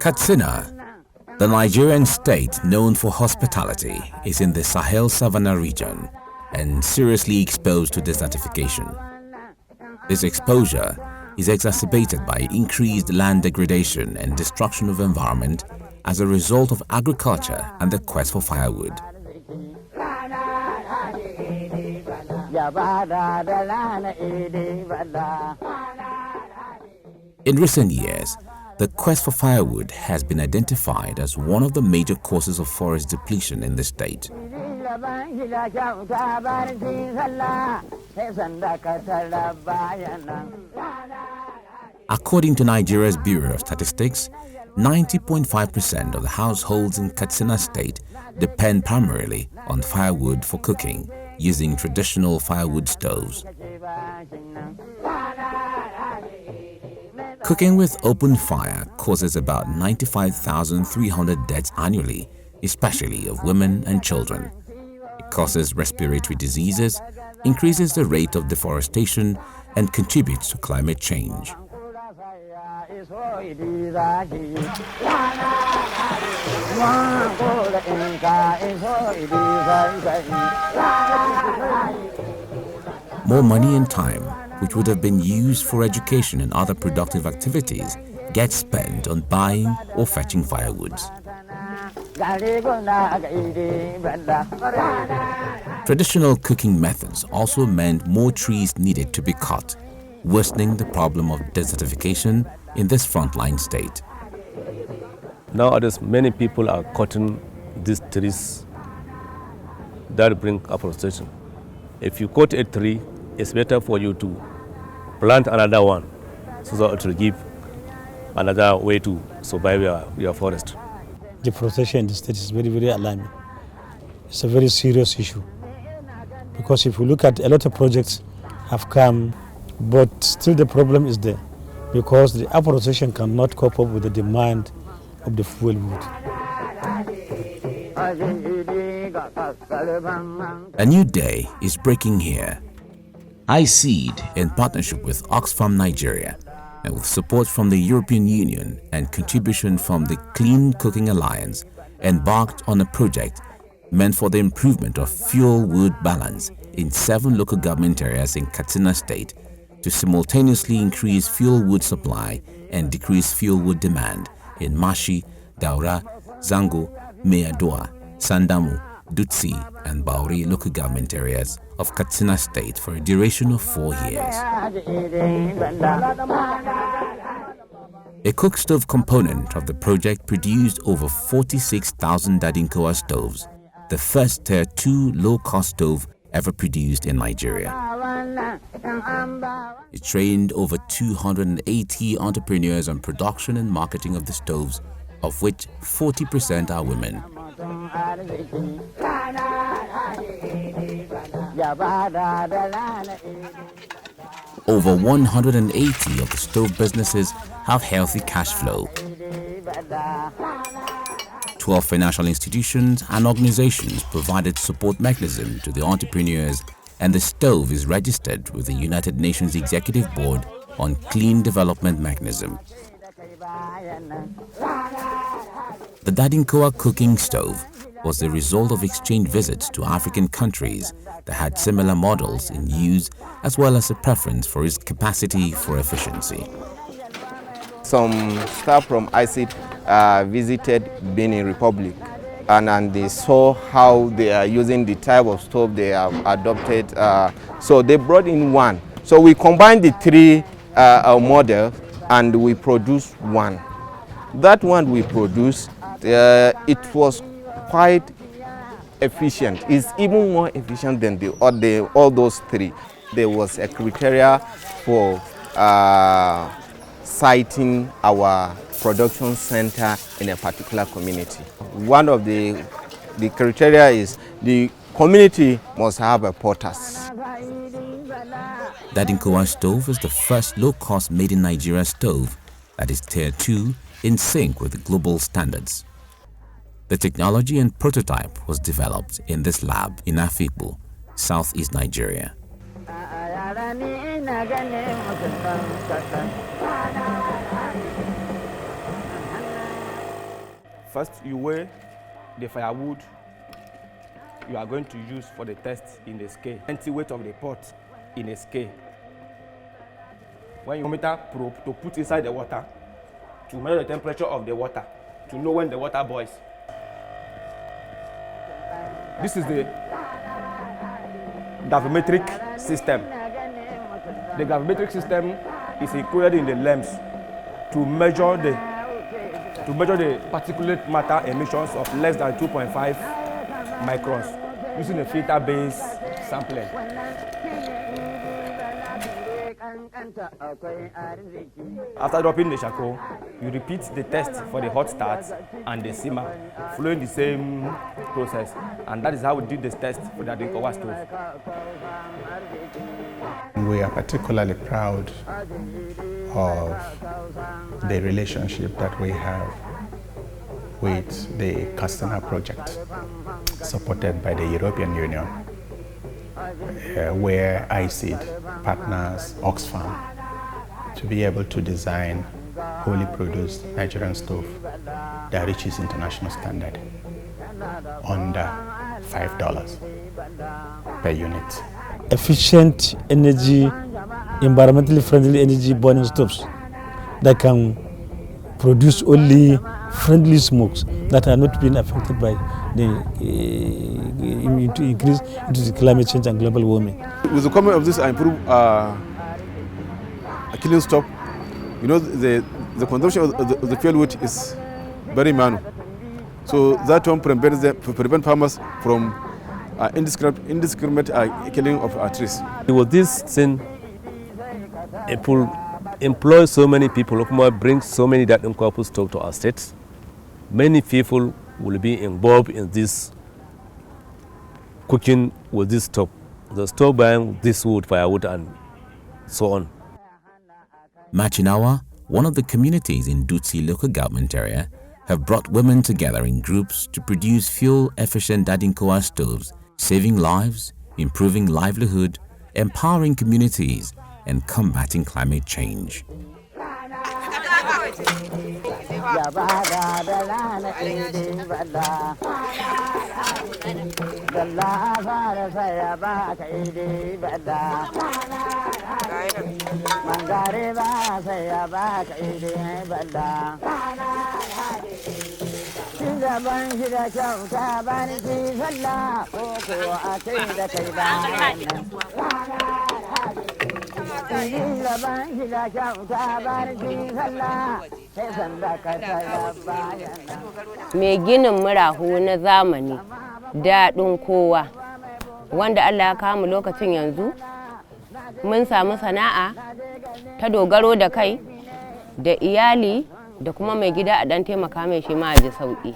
Katsina, the Nigerian state known for hospitality, is in the Sahel Savannah region and seriously exposed to desertification. This exposure is exacerbated by increased land degradation and destruction of environment as a result of agriculture and the quest for firewood. In recent years, the quest for firewood has been identified as one of the major causes of forest depletion in the state. According to Nigeria's Bureau of Statistics, 90.5% of the households in Katsina State depend primarily on firewood for cooking, using traditional firewood stoves. Cooking with open fire causes about 95,300 deaths annually, especially of women and children. It causes respiratory diseases, increases the rate of deforestation, and contributes to climate change. More money and time, which would have been used for education and other productive activities, gets spent on buying or fetching firewoods. Traditional cooking methods also meant more trees needed to be cut, worsening the problem of desertification in this frontline state. Nowadays, many people are cutting these trees that bring afforestation. If you cut a tree, it's better for you to plant another one so that it will give another way to survive your forest. Deforestation in the state is very, very alarming. It's a very serious issue because if you look at a lot of projects have come, but still the problem is there because the afforestation cannot cope up with the demand of the fuel wood. A new day is breaking here. iSeed, in partnership with Oxfam Nigeria and with support from the European Union and contribution from the Clean Cooking Alliance, embarked on a project meant for the improvement of fuel-wood balance in 7 local government areas in Katsina State to simultaneously increase fuel-wood supply and decrease fuel-wood demand in Mashi, Daura, Zango, Meadoa, Sandamu, Dutsi and Bauri local government areas of Katsina State for a duration of 4 years. A cook stove component of the project produced over 46,000 Dadinkowa stoves, the first Tier 2 low-cost stove ever produced in Nigeria. It trained over 280 entrepreneurs on production and marketing of the stoves, of which 40% are women. Over 180 of the stove businesses have healthy cash flow. 12 financial institutions and organizations provided support mechanism to the entrepreneurs, and the stove is registered with the United Nations Executive Board on Clean Development Mechanism. The Dadinkowa cooking stove was the result of exchange visits to African countries that had similar models in use, as well as a preference for its capacity for efficiency. Some staff from iSeed visited Benin Republic and they saw how they are using the type of stove they have adopted. So they brought in one. So we combined the 3 models and we produced one. That one we produced, it was quite efficient. It's even more efficient than all those 3. There was a criteria for siting our production center in a particular community. One of the criteria is the community must have a potters. Dadinkowa stove is the first low-cost made-in-Nigeria stove that is Tier 2 in sync with the global standards. The technology and prototype was developed in this lab in Afikpo, southeast Nigeria. First, you weigh the firewood you are going to use for the test in a scale. Empty weight of the pot in a scale. When you meter probe to put inside the water, to measure the temperature of the water, to know when the water boils. This is the gravimetric system. The gravimetric system is included in the lamps to measure the particulate matter emissions of less than 2.5 microns using a filter-based sampling. After dropping the charcoal, you repeat the test for the hot start and the simmer, following the same process. And that is how we did this test for the Dadinkowa stove. We are particularly proud of the relationship that we have with the Castana project, supported by the European Union, where ICID partners Oxfam to be able to design wholly produced Nigerian stove that reaches international standard under $5 per unit. Efficient energy, environmentally friendly energy burning stoves that can produce only friendly smokes that are not being affected by the increase into the climate change and global warming. With the comment of this, I improve a killing stop. You know, the consumption of the fuel wood is very manual, so that one prevent farmers from indiscriminate killing of trees. With this thing, it will employ so many people, bring so many Dadinkowa stove to our state. Many people will be involved in this cooking with this stove. The stove buying this wood, firewood, and so on. Machinawa, one of the communities in Dutsi local government area, have brought women together in groups to produce fuel-efficient Dadinkowa stoves, saving lives, improving livelihood, empowering communities, and combating climate change. Mai ginin murahu na zamani Dadinkowa, wanda Allah ya kawo mu lokacin yanzu mun samu sana'a ta dogaro da kai da iyali da kuma mai gida a dan taimaka mai shi ma ji sauki.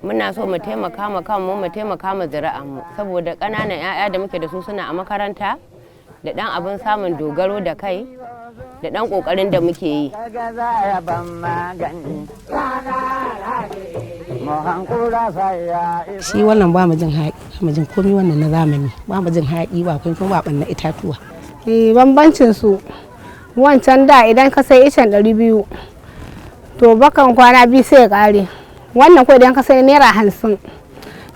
Muna so mu taimaka ma kanmu, mu taimaka ma zuri'anmu saboda ƙananan 'ya'ya da muke da su suna a makaranta da dan abin samun dogaro da kai da dan kokarin da muke yi. Shi wannan ba mu jin haƙi, ba mu jin komai wannan na zamani, ba mu jin haƙi ba kuma ba ɓanna itatuwa. Bambancin su wancan da idan ka sai icen 200 to bakan kwana biyu sai ya ƙare. Wannan ko idan ka sai naira 50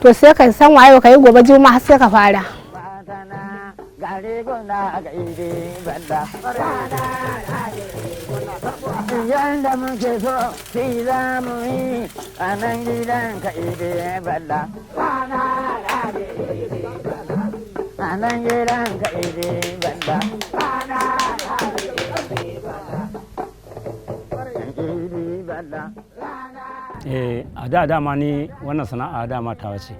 to sai ka san waye ka yi gobe juma'a sai ka fara. Yanda muke so shi za mu yi a nan gidan ka ide balla. A nan gidan ka ide balla. A da dama ni wannan sana'a dama ta wace.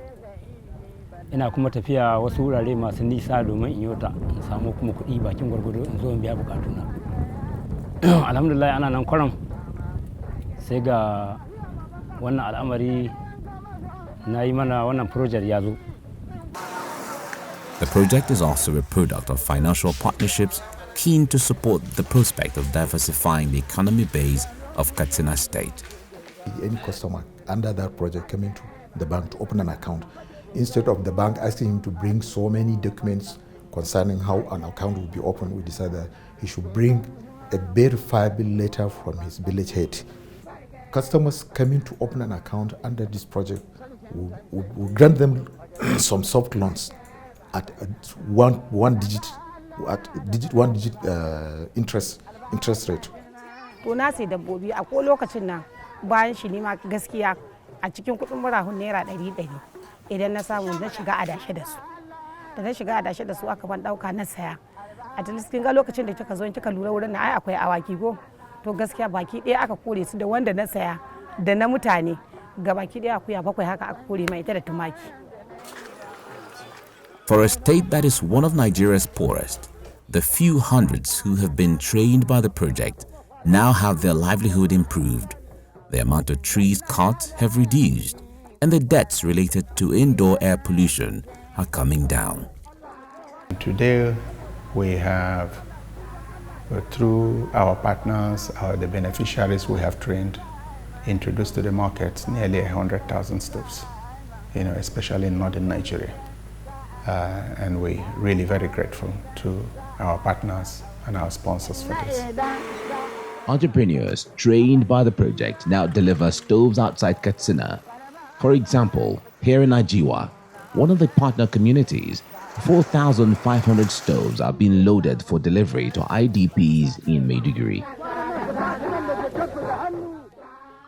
Ina kuma tafiya wasu wurare masu nisa domin in yota in samu kuma kuɗi bakin gwargwado in zo in biya bukatuna. Alhamdulillah ana nan kwaram sai ga wannan al'amari na yi mana wannan project ya zo. The project is also a product of financial partnerships keen to support the prospect of diversifying the economy base of Katsina State. Any customer under that project coming to the bank to open an account, instead of the bank asking him to bring so many documents concerning how an account will be opened, we decided that he should bring a verifiable letter from his village head customers coming to open an account under this project, will grant them some soft loans at one digit interest rate. To na sai dabbobi a ko lokacin nan bayan shi ne ma gaskiya a cikin kuɗin murahun naira 100 idan na samu na shiga adashe da su. Da na shiga adashe da su aka ban ɗauka na saya. A kin ga lokacin da kika zo kika lura wurin na ai akwai awaki ko to gaskiya baki ɗaya aka kore su da wanda na saya da na mutane ga baki ɗaya akuya 7 haka aka kore mai ita da tumaki. For a state that is one of Nigeria's poorest, the few hundreds who have been trained by the project now have their livelihood improved. The amount of trees cut have reduced, and the deaths related to indoor air pollution are coming down. Today, we have, through our partners, the beneficiaries we have trained, introduced to the market nearly 100,000 stoves, especially in northern Nigeria. And we're really very grateful to our partners and our sponsors for this. Entrepreneurs trained by the project now deliver stoves outside Katsina. For example, here in Ajiwa, one of the partner communities, 4,500 stoves are being loaded for delivery to IDPs in Maiduguri.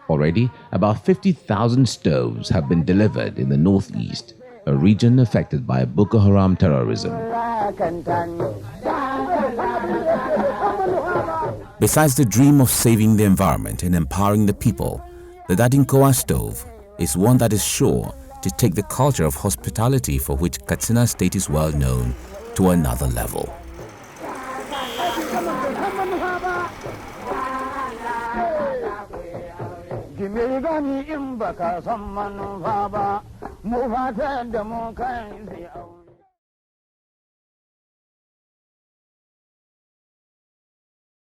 Already, about 50,000 stoves have been delivered in the northeast, a region affected by Boko Haram terrorism. Besides the dream of saving the environment and empowering the people, the Dadinkowa stove is one that is sure to take the culture of hospitality for which Katsina State is well known to another level. Gimi in baka san manufa ba, mu fata da mu kan